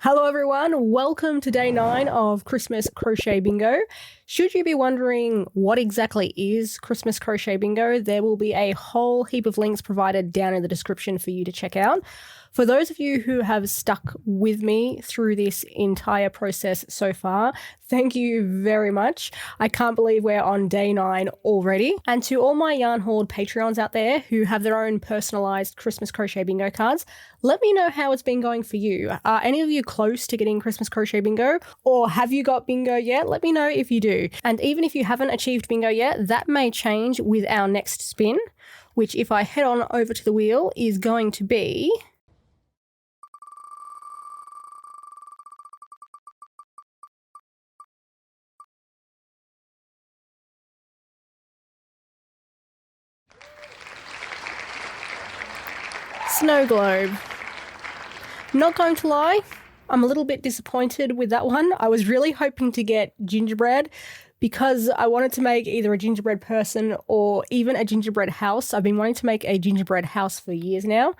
Hello everyone, welcome to day 9 of Christmas Crochet Bingo. Should you be wondering what exactly is Christmas Crochet Bingo, there will be a whole heap of links provided down in the description for you to check out. For those of you who have stuck with me through this entire process so far, thank you very much. I can't believe we're on day 9 already. And to all my Yarn Hoard Patreons out there who have their own personalised Christmas Crochet Bingo cards, let me know how it's been going for you. Are any of you close to getting Christmas Crochet Bingo? Or have you got bingo yet? Let me know if you do. And even if you haven't achieved bingo yet, that may change with our next spin, which if I head on over to the wheel is going to be... Snow Globe. Not going to lie, I'm a little bit disappointed with that one. I was really hoping to get gingerbread because I wanted to make either a gingerbread person or even a gingerbread house. I've been wanting to make a gingerbread house for years now.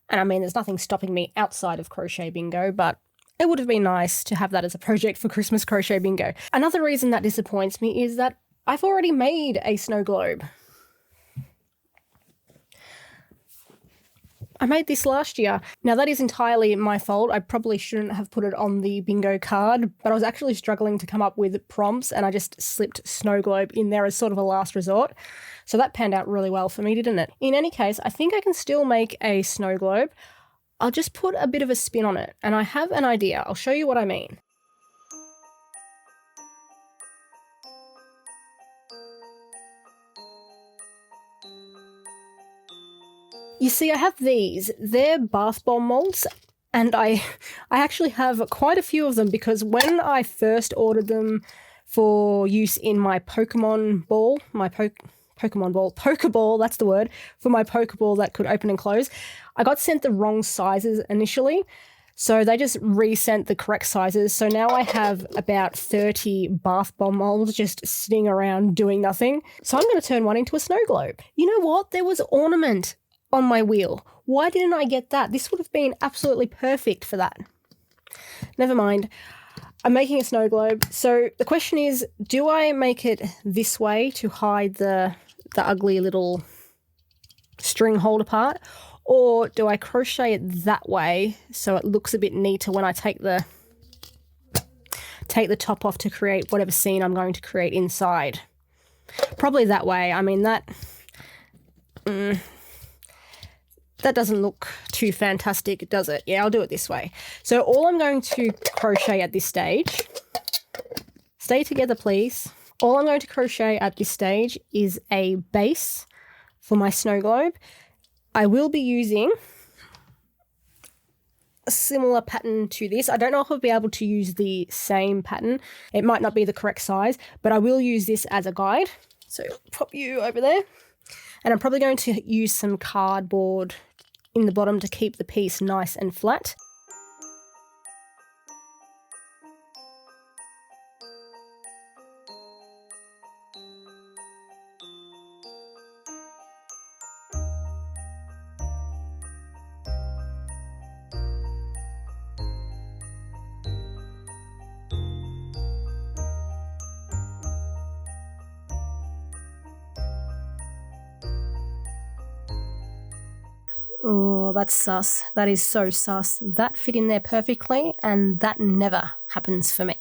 And I mean, there's nothing stopping me outside of Crochet Bingo, but it would have been nice to have that as a project for Christmas Crochet Bingo. Another reason that disappoints me is that I've already made a snow globe. I made this last year. Now that is entirely my fault. I probably shouldn't have put it on the bingo card, but I was actually struggling to come up with prompts and I just slipped snow globe in there as sort of a last resort. So that panned out really well for me, didn't it? In any case, I think I can still make a snow globe. I'll just put a bit of a spin on it and I have an idea. I'll show you what I mean. You see, I have these. They're bath bomb molds, and I actually have quite a few of them because when I first ordered them for use in my Pokemon ball, Pokeball, that's the word, for my Pokeball that could open and close, I got sent the wrong sizes initially, so they just resent the correct sizes. So now I have about 30 bath bomb molds just sitting around doing nothing. So I'm going to turn one into a snow globe. You know what? There was ornament on my wheel. Why didn't I get that? This would have been absolutely perfect for that. Never mind. I'm making a snow globe. So the question is, do I make it this way to hide the ugly little string holder part? Or do I crochet it that way so it looks a bit neater when I take the top off to create whatever scene I'm going to create inside? Probably that way. I mean, that doesn't look too fantastic, does it? Yeah, I'll do it this way. So all I'm going to crochet at this stage, stay together please. All I'm going to crochet at this stage is a base for my snow globe. I will be using a similar pattern to this. I don't know if I'll be able to use the same pattern. It might not be the correct size, but I will use this as a guide. So pop you over there. And I'm probably going to use some cardboard in the bottom to keep the piece nice and flat. Oh, that's sus. That is so sus. That fit in there perfectly, and that never happens for me.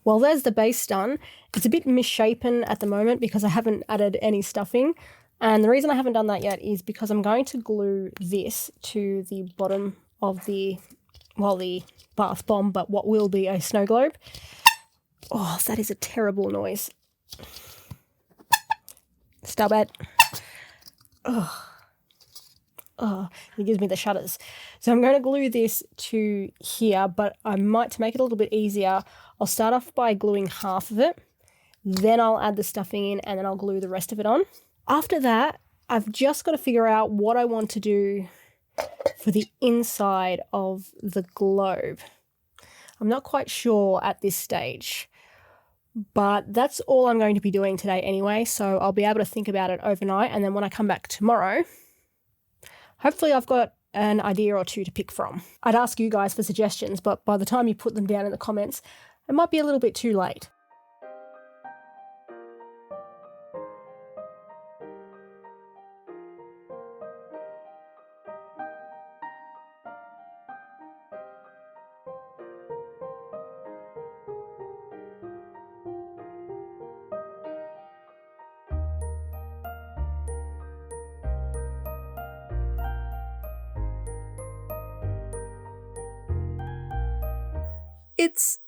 Well, there's the base done. It's a bit misshapen at the moment because I haven't added any stuffing. And the reason I haven't done that yet is because I'm going to glue this to the bottom of the bath bomb, but what will be a snow globe. Oh, that is a terrible noise. Stop it. Oh, it gives me the shudders. So I'm going to glue this to here, but I might, to make it a little bit easier, I'll start off by gluing half of it. Then I'll add the stuffing in and then I'll glue the rest of it on. After that, I've just got to figure out what I want to do for the inside of the globe. I'm not quite sure at this stage, but that's all I'm going to be doing today anyway, so I'll be able to think about it overnight, and then when I come back tomorrow, hopefully I've got an idea or two to pick from. I'd ask you guys for suggestions, but by the time you put them down in the comments, it might be a little bit too late.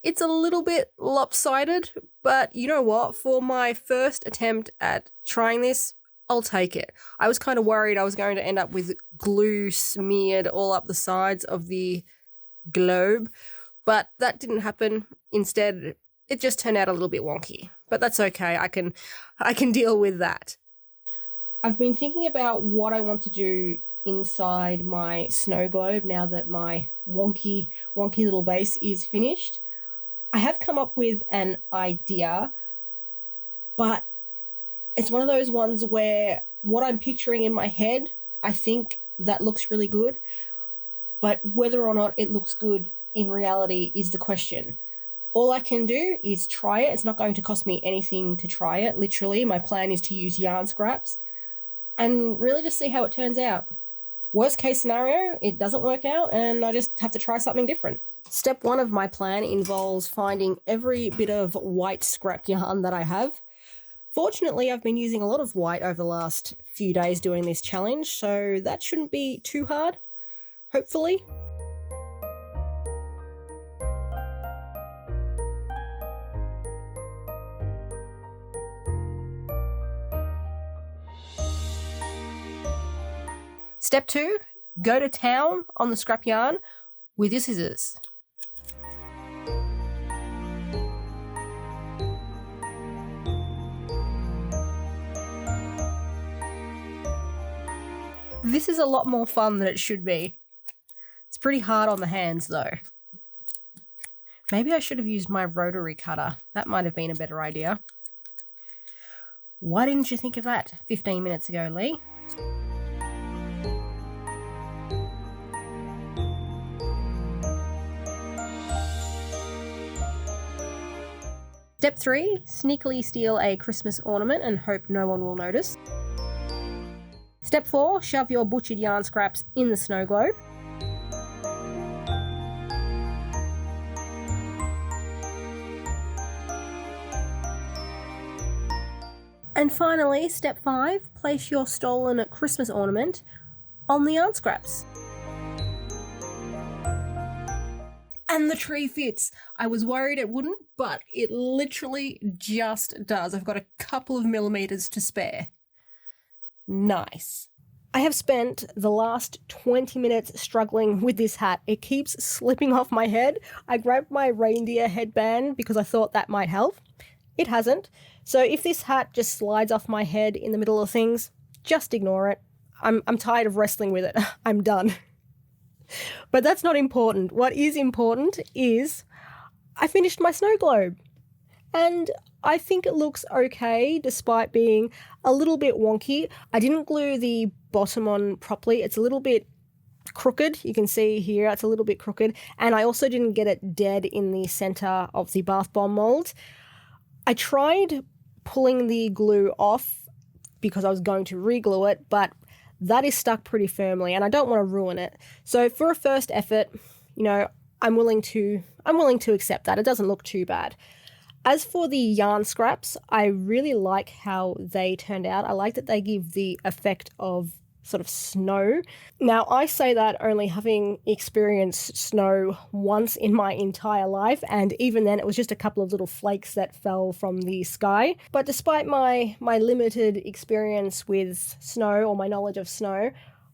It's a little bit lopsided, but you know what? For my first attempt at trying this, I'll take it. I was kind of worried I was going to end up with glue smeared all up the sides of the globe, but that didn't happen. Instead, it just turned out a little bit wonky, but that's okay. I can deal with that. I've been thinking about what I want to do inside my snow globe now that my wonky little base is finished. I have come up with an idea, but it's one of those ones where what I'm picturing in my head, I think that looks really good, but whether or not it looks good in reality is the question. All I can do is try it. It's not going to cost me anything to try it. Literally, my plan is to use yarn scraps and really just see how it turns out. Worst case scenario, it doesn't work out and I just have to try something different. Step 1 of my plan involves finding every bit of white scrap yarn that I have. Fortunately, I've been using a lot of white over the last few days doing this challenge, so that shouldn't be too hard, hopefully. Step 2, go to town on the scrap yarn with your scissors. This is a lot more fun than it should be. It's pretty hard on the hands though. Maybe I should have used my rotary cutter. That might have been a better idea. Why didn't you think of that 15 minutes ago, Lee? Step 3, sneakily steal a Christmas ornament and hope no one will notice. Step 4, shove your butchered yarn scraps in the snow globe. And finally, step 5, place your stolen Christmas ornament on the yarn scraps. And the tree fits. I was worried it wouldn't, but it literally just does. I've got a couple of millimeters to spare. Nice. I have spent the last 20 minutes struggling with this hat. It keeps slipping off my head. I grabbed my reindeer headband because I thought that might help. It hasn't. So if this hat just slides off my head in the middle of things, just ignore it. I'm tired of wrestling with it. I'm done. But that's not important. What is important is I finished my snow globe. And I think it looks okay despite being a little bit wonky. I didn't glue the bottom on properly. It's a little bit crooked. You can see here it's a little bit crooked. And I also didn't get it dead in the center of the bath bomb mold. I tried pulling the glue off because I was going to re-glue it, but that is stuck pretty firmly and I don't want to ruin it. So for a first effort, I'm willing to accept that. It doesn't look too bad. As for the yarn scraps, I really like how they turned out. I like that they give the effect of sort of snow. Now, I say that only having experienced snow once in my entire life, and even then it was just a couple of little flakes that fell from the sky. But despite my limited experience with snow or my knowledge of snow,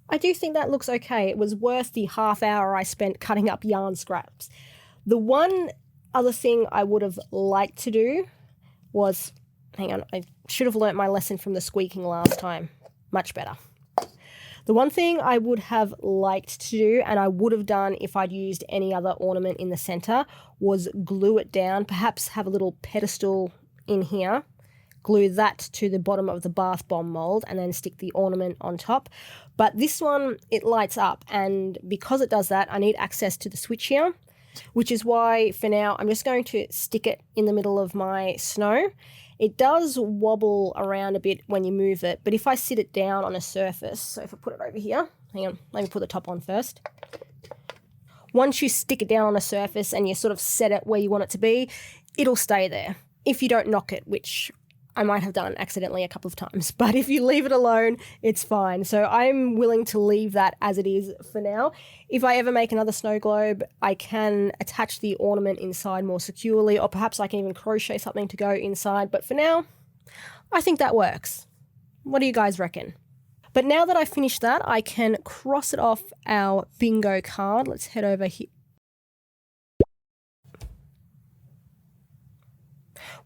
I do think that looks okay. It was worth the half hour I spent cutting up yarn scraps. The one other thing I would have liked to do was hang on, I should have learnt my lesson from the squeaking last time. Much better. The one thing I would have liked to do, and I would have done if I'd used any other ornament in the center, was glue it down, perhaps have a little pedestal in here, glue that to the bottom of the bath bomb mold, and then stick the ornament on top. But this one, it lights up, and because it does that, I need access to the switch here, which is why for now I'm just going to stick it in the middle of my snow. It does wobble around a bit when you move it, but if I sit it down on a surface, so if I put it over here, hang on, let me put the top on first. Once you stick it down on a surface and you sort of set it where you want it to be, it'll stay there. If you don't knock it, which I might have done accidentally a couple of times, but if you leave it alone, it's fine. So I'm willing to leave that as it is for now. If I ever make another snow globe, I can attach the ornament inside more securely, or perhaps I can even crochet something to go inside. But for now, I think that works. What do you guys reckon? But now that I've finished that, I can cross it off our bingo card. Let's head over here.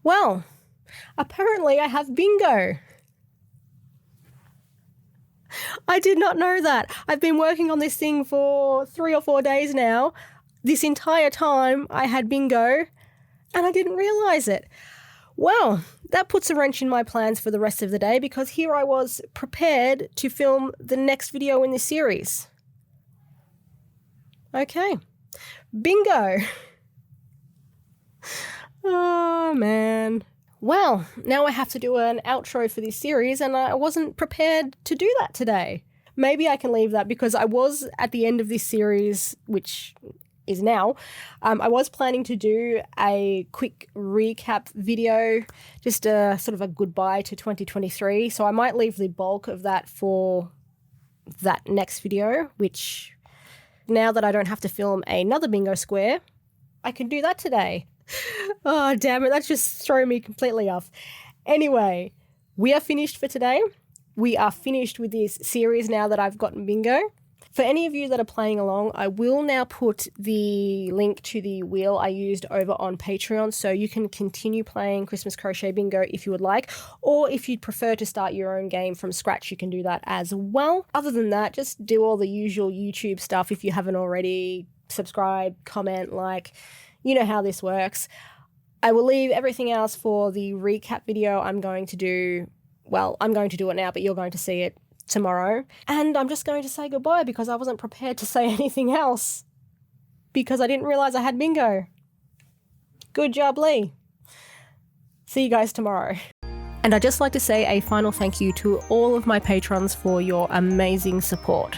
Well, apparently I have bingo. I did not know that. I've been working on this thing for 3 or 4 days now. This entire time I had bingo and I didn't realise it. Well, that puts a wrench in my plans for the rest of the day, because here I was prepared to film the next video in this series. Okay, bingo. Oh, man. Well, now I have to do an outro for this series, and I wasn't prepared to do that today. Maybe I can leave that, because I was at the end of this series, which is now, I was planning to do a quick recap video, just a sort of a goodbye to 2023. So I might leave the bulk of that for that next video, which now that I don't have to film another bingo square, I can do that today. Oh, damn it. That's just thrown me completely off. Anyway, we are finished for today. We are finished with this series now that I've gotten bingo. For any of you that are playing along, I will now put the link to the wheel I used over on Patreon, so you can continue playing Christmas Crochet Bingo if you would like, or if you'd prefer to start your own game from scratch, you can do that as well. Other than that, just do all the usual YouTube stuff if you haven't already. Subscribe, comment, like, you know how this works. I will leave everything else for the recap video I'm going to do. Well, I'm going to do it now, but you're going to see it tomorrow. And I'm just going to say goodbye, because I wasn't prepared to say anything else, because I didn't realise I had bingo. Good job, Lee. See you guys tomorrow. And I'd just like to say a final thank you to all of my patrons for your amazing support.